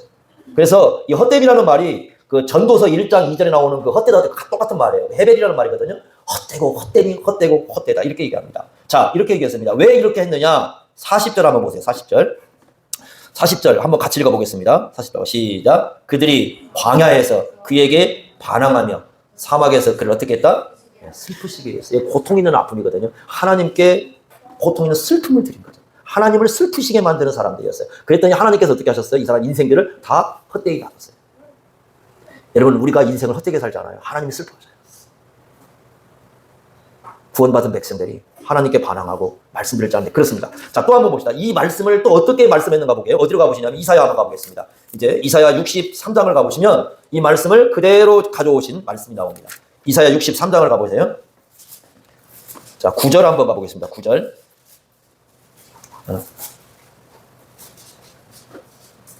그래서 이 헛됨이라는 말이 그 전도서 1장 2절에 나오는 그 헛되다 똑같은 말이에요. 헤벨이라는 말이거든요. 헛되고 헛되니 헛되고 헛되다 이렇게 얘기합니다. 자, 이렇게 얘기했습니다. 왜 이렇게 했느냐? 40절 한번 보세요. 40절 한번 같이 읽어보겠습니다. 40절 시작. 그들이 광야에서 그에게 반항하며 사막에서 그를 어떻게 했다? 슬프시게 했어요. 고통 있는 아픔이거든요. 하나님께 고통 있는 슬픔을 드린 거죠. 하나님을 슬프시게 만드는 사람들이었어요. 그랬더니 하나님께서 어떻게 하셨어요? 이 사람 인생들을 다 헛되게 하셨어요. 여러분, 우리가 인생을 헛되게 살잖아요. 하나님이 슬퍼하셔요. 구원받은 백성들이 하나님께 반항하고 말씀드릴 줄 아는데 그렇습니다. 자, 또 한번 봅시다. 이 말씀을 또 어떻게 말씀했는가 보게요. 어디로 가보시냐면 이사야 한번 가보겠습니다. 이제 이사야 63장을 가보시면 이 말씀을 그대로 가져오신 말씀이 나옵니다. 이사야 63장을 가보세요. 자, 9절 한번 가보겠습니다. 9절.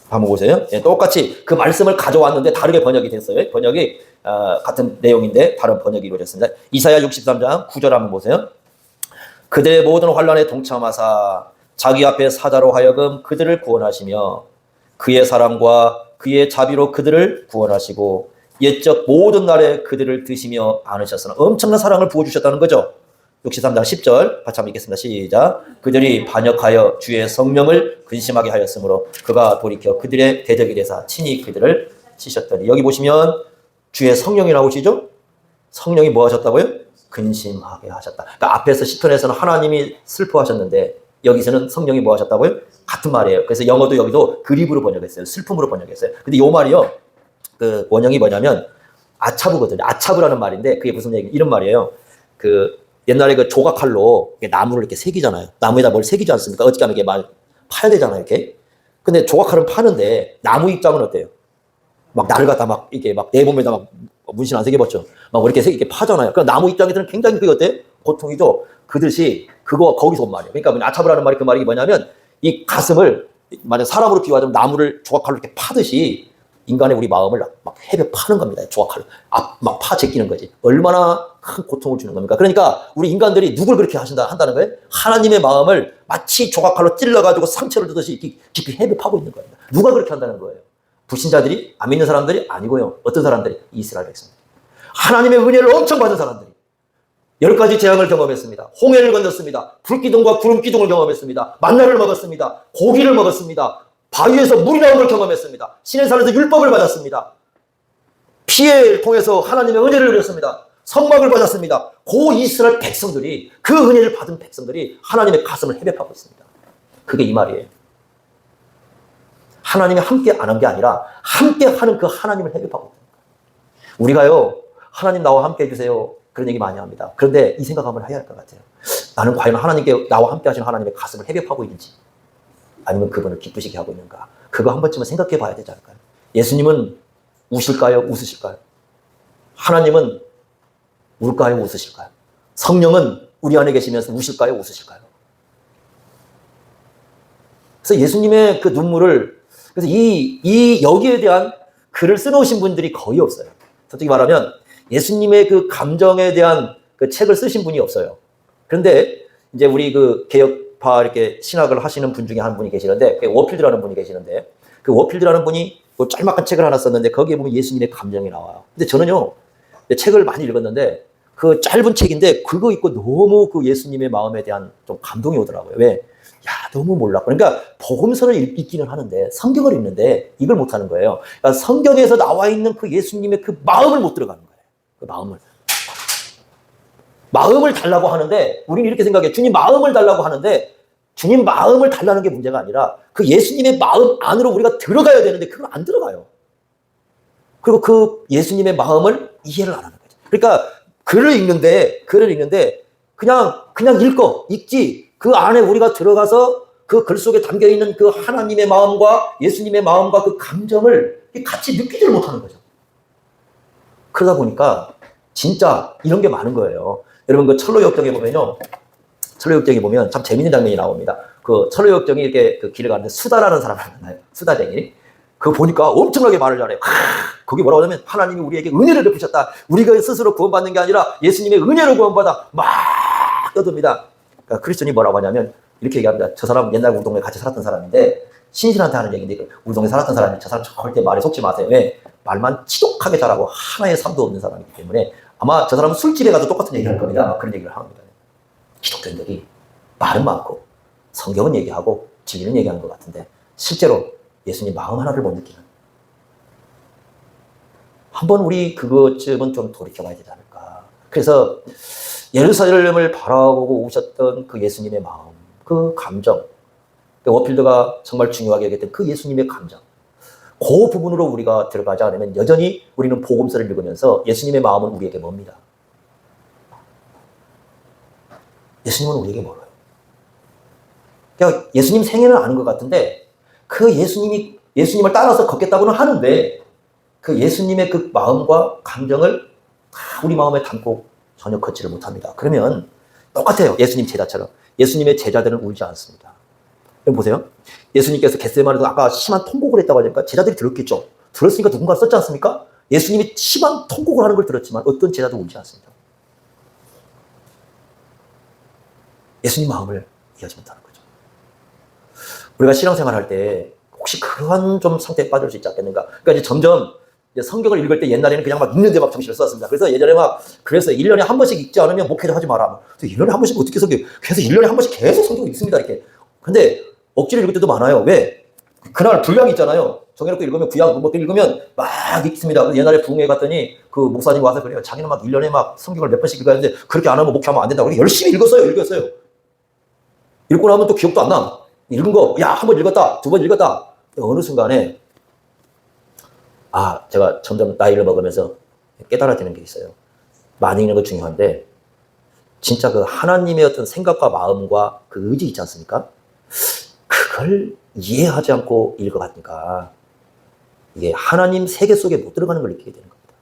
한번 보세요. 예, 똑같이 그 말씀을 가져왔는데 다르게 번역이 됐어요. 번역이 같은 내용인데 다른 번역이 이루어졌습니다. 이사야 63장 9절 한번 보세요. 그들의 모든 환난에 동참하사 자기 앞에 사자로 하여금 그들을 구원하시며 그의 사랑과 그의 자비로 그들을 구원하시고 옛적 모든 날에 그들을 드시며 안으셨으나 엄청난 사랑을 부어주셨다는 거죠. 63장 10절 같이 한번 읽겠습니다. 시작. 그들이 반역하여 주의 성령을 근심하게 하였으므로 그가 돌이켜 그들의 대적이 되사 친히 그들을 치셨더니 여기 보시면 주의 성령이 나오시죠? 성령이 뭐 하셨다고요? 근심하게 하셨다. 그러니까 앞에서 시편에서는 하나님이 슬퍼하셨는데 여기서는 성령이 뭐 하셨다고요? 같은 말이에요. 그래서 영어도 여기도 그립으로 번역했어요. 슬픔으로 번역했어요. 근데 이 말이요. 그 원형이 뭐냐면 아차브거든요. 아차브라는 말인데 그게 무슨 얘기? 이런 말이에요. 그 옛날에 그 조각칼로 나무를 이렇게 새기잖아요. 나무에다 뭘 새기지 않습니까? 어떻게 하면 이게 막 파야 되잖아요, 이렇게. 근데 조각칼은 파는데 나무 입장은 어때요? 막 나를 갖다 막 이게 막 내 몸에다 막 문신 안 새겨봤죠. 막 이렇게 파잖아요. 그러니까 나무 입장에서는 굉장히 그게 어때? 고통이죠. 그듯이 그거 거기서 온 말이에요. 그러니까 아차브라는 말이 그 말이 뭐냐면 이 가슴을 만약 사람으로 비유하자면 나무를 조각칼로 이렇게 파듯이 인간의 우리 마음을 막 헤벼 파는 겁니다. 조각칼로. 막 파 제끼는 거지. 얼마나 큰 고통을 주는 겁니까? 그러니까 우리 인간들이 누굴 그렇게 한다는 거예요? 하나님의 마음을 마치 조각칼로 찔러가지고 상처를 주듯이 깊이 헤벼 파고 있는 겁니다. 누가 그렇게 한다는 거예요? 불신자들이? 안 믿는 사람들이? 아니고요. 어떤 사람들이? 이스라엘 백성들. 하나님의 은혜를 엄청 받은 사람들이. 10가지 재앙을 경험했습니다. 홍해를 건넜습니다. 불기둥과 구름기둥을 경험했습니다. 만나를 먹었습니다. 고기를 먹었습니다. 바위에서 물이 나온 걸 경험했습니다. 신의 산에서 율법을 받았습니다. 피해를 통해서 하나님의 은혜를 누렸습니다. 선막을 받았습니다. 고 이스라엘 백성들이 그 은혜를 받은 백성들이 하나님의 가슴을 헤매파고 있습니다. 그게 이 말이에요. 하나님이 함께 안 한 게 아니라 함께 하는 그 하나님을 헤매파고 있는 거예요. 우리가요, 하나님 나와 함께 해주세요. 그런 얘기 많이 합니다. 그런데 이 생각 한번 해야 할 것 같아요. 나는 과연 하나님께 나와 함께 하시는 하나님의 가슴을 헤매파고 있는지. 아니면 그분을 기쁘시게 하고 있는가? 그거 한 번쯤은 생각해 봐야 되지 않을까요? 예수님은 우실까요? 웃으실까요? 하나님은 울까요? 웃으실까요? 성령은 우리 안에 계시면서 우실까요? 웃으실까요? 그래서 예수님의 그 눈물을, 그래서 여기에 대한 글을 써놓으신 분들이 거의 없어요. 솔직히 말하면 예수님의 그 감정에 대한 그 책을 쓰신 분이 없어요. 그런데 이제 우리 그 개혁파 이렇게 신학을 하시는 분 중에 한 분이 계시는데, 워필드라는 분이 계시는데, 그 워필드라는 분이 그 짤막한 책을 하나 썼는데 거기에 보면 예수님의 감정이 나와요. 근데 저는요, 책을 많이 읽었는데 그 짧은 책인데 그거 읽고 너무 그 예수님의 마음에 대한 좀 감동이 오더라고요. 왜? 야, 너무 몰랐고. 그러니까 복음서를 읽기는 하는데 성경을 읽는데 이걸 못 하는 거예요. 그러니까 성경에서 나와 있는 그 예수님의 그 마음을 못 들어가는 거예요. 그 마음을 달라고 하는데 우리는 이렇게 생각해요. 주님 마음을 달라고 하는데 주님 마음을 달라는 게 문제가 아니라 그 예수님의 마음 안으로 우리가 들어가야 되는데 그걸 안 들어가요. 그리고 그 예수님의 마음을 이해를 안 하는 거죠. 그러니까 글을 읽는데 그냥 읽지. 그 안에 우리가 들어가서 그 글 속에 담겨 있는 그 하나님의 마음과 예수님의 마음과 그 감정을 같이 느끼지를 못하는 거죠. 그러다 보니까 진짜 이런 게 많은 거예요. 여러분 그 철로역정에 보면 참 재밌는 장면이 나옵니다. 그 철로역정이 이렇게 그 길을 가는데 수다라는 사람을 만나요. 수다쟁이. 그거 보니까 엄청나게 말을 잘해요. 거기 뭐라고 하냐면 하나님이 우리에게 은혜를 베푸셨다. 우리가 스스로 구원받는 게 아니라 예수님의 은혜로 구원받아 막 떠듭니다. 그러니까 크리스천이 뭐라고 하냐면 이렇게 얘기합니다. 저 사람 옛날 우리 동네에 같이 살았던 사람인데 신신한테 하는 얘기인데 우리 동네 살았던 사람이 저 사람 절대 말에 속지 마세요. 왜? 말만 지독하게 잘하고 하나의 삶도 없는 사람이기 때문에 아마 저 사람은 술집에 가도 똑같은 얘기를 할 겁니다. 그런 얘기를 합니다. 기독교인들이 말은 많고 성경은 얘기하고 진리는 얘기하는 것 같은데 실제로 예수님 마음 하나를 못 느끼는. 한번 우리 그것쯤은 좀 돌이켜봐야 되지 않을까. 그래서 예루살렘을 바라보고 오셨던 그 예수님의 마음, 그 감정, 워필드가 정말 중요하게 얘기했던 그 예수님의 감정, 그 부분으로 우리가 들어가지 않으면 여전히 우리는 복음서를 읽으면서 예수님의 마음은 우리에게 멉니다. 예수님은 우리에게 멀어요. 그러니까 예수님 생애는 아는 것 같은데 그 예수님을 따라서 걷겠다고는 하는데 그 예수님의 그 마음과 감정을 다 우리 마음에 담고 전혀 걷지를 못합니다. 그러면 똑같아요. 예수님 제자처럼. 예수님의 제자들은 울지 않습니다. 여러분 보세요. 예수님께서 겟세마네에서 아까 심한 통곡을 했다고 하니까 제자들이 들었겠죠. 들었으니까 누군가 썼지 않습니까? 예수님이 심한 통곡을 하는 걸 들었지만 어떤 제자도 울지 않습니다. 예수님 마음을 이해하지 못하는 거죠. 우리가 신앙생활 할 때 혹시 그러한 좀 상태에 빠질 수 있지 않겠는가? 그러니까 이제 점점 성경을 읽을 때 옛날에는 그냥 막 읽는데 막 정신을 썼습니다. 그래서 예전에 그래서 1년에 한 번씩 읽지 않으면 목회를 하지 마라. 그래서 1년에 한 번씩 어떻게 성경, 그래서 1년에 한 번씩 계속 성경을 읽습니다. 이렇게. 근데 억지로 읽을 때도 많아요. 왜? 그날 분량이 있잖아요. 정해놓고 읽으면 구약 뭐 읽으면 막 읽습니다. 옛날에 부흥회 갔더니 그 목사님 와서 그래요. 자기는 막 1년에 막 성경을 몇 번씩 읽어야 하는데 그렇게 안 하면 목회하면 안 된다고. 열심히 읽었어요. 읽고 나면 또 기억도 안 나. 읽은 거, 야, 한 번 읽었다. 두 번 읽었다. 어느 순간에 제가 점점 나이를 먹으면서 깨달아지는 게 있어요. 많이 읽는 거 중요한데 진짜 그 하나님의 어떤 생각과 마음과 그 의지 있지 않습니까? 그걸 이해하지 않고 읽어가니까 이게 하나님 세계 속에 못 들어가는 걸 느끼게 되는 겁니다.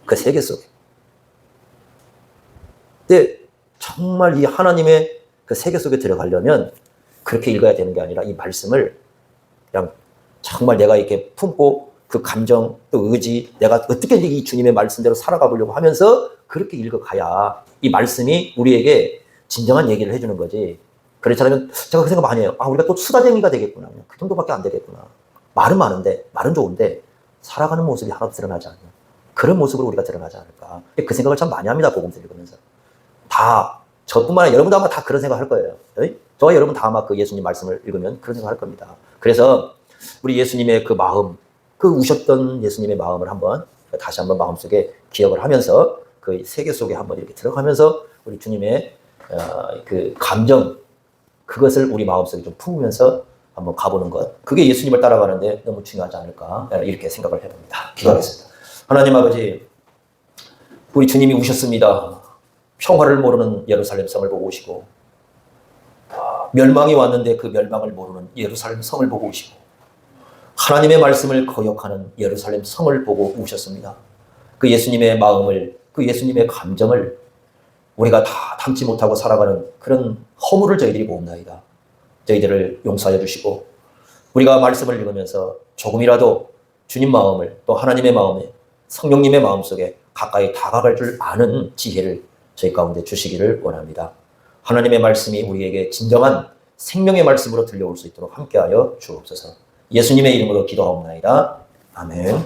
그 세계 속에. 근데 정말 이 하나님의 그 세계 속에 들어가려면 그렇게 읽어야 되는 게 아니라 이 말씀을 그냥 정말 내가 이렇게 품고 그 감정, 또 의지, 내가 어떻게 이 주님의 말씀대로 살아가 보려고 하면서 그렇게 읽어가야 이 말씀이 우리에게 진정한 얘기를 해주는 거지. 그렇지 않으면 제가 그 생각 많이 해요. 우리가 또 수다쟁이가 되겠구나. 그 정도밖에 안 되겠구나. 말은 많은데, 말은 좋은데 살아가는 모습이 하나도 드러나지 않는 그런 모습으로 우리가 드러나지 않을까. 그 생각을 참 많이 합니다. 복음서 읽으면서. 다 저뿐만 아니라 여러분도 아마 다 그런 생각 할 거예요. 저와 여러분 다 아마 그 예수님 말씀을 읽으면 그런 생각 할 겁니다. 그래서 우리 예수님의 그 마음, 그 우셨던 예수님의 마음을 다시 한번 마음속에 기억을 하면서 그 세계 속에 한번 이렇게 들어가면서 우리 주님의 그 감정, 그것을 우리 마음속에 좀 품으면서 한번 가보는 것. 그게 예수님을 따라가는데 너무 중요하지 않을까 이렇게 생각을 해봅니다. 기도하겠습니다. 하나님 아버지, 우리 주님이 우셨습니다. 평화를 모르는 예루살렘 성을 보고 오시고 멸망이 왔는데 그 멸망을 모르는 예루살렘 성을 보고 오시고 하나님의 말씀을 거역하는 예루살렘 성을 보고 오셨습니다. 그 예수님의 마음을, 그 예수님의 감정을 우리가 다 담지 못하고 살아가는 그런 허물을 저희들이 보옵나이다. 저희들을 용서하여 주시고 우리가 말씀을 읽으면서 조금이라도 주님 마음을 또 하나님의 마음에 성령님의 마음속에 가까이 다가갈 줄 아는 지혜를 저희 가운데 주시기를 원합니다. 하나님의 말씀이 우리에게 진정한 생명의 말씀으로 들려올 수 있도록 함께하여 주옵소서. 예수님의 이름으로 기도하옵나이다. 아멘.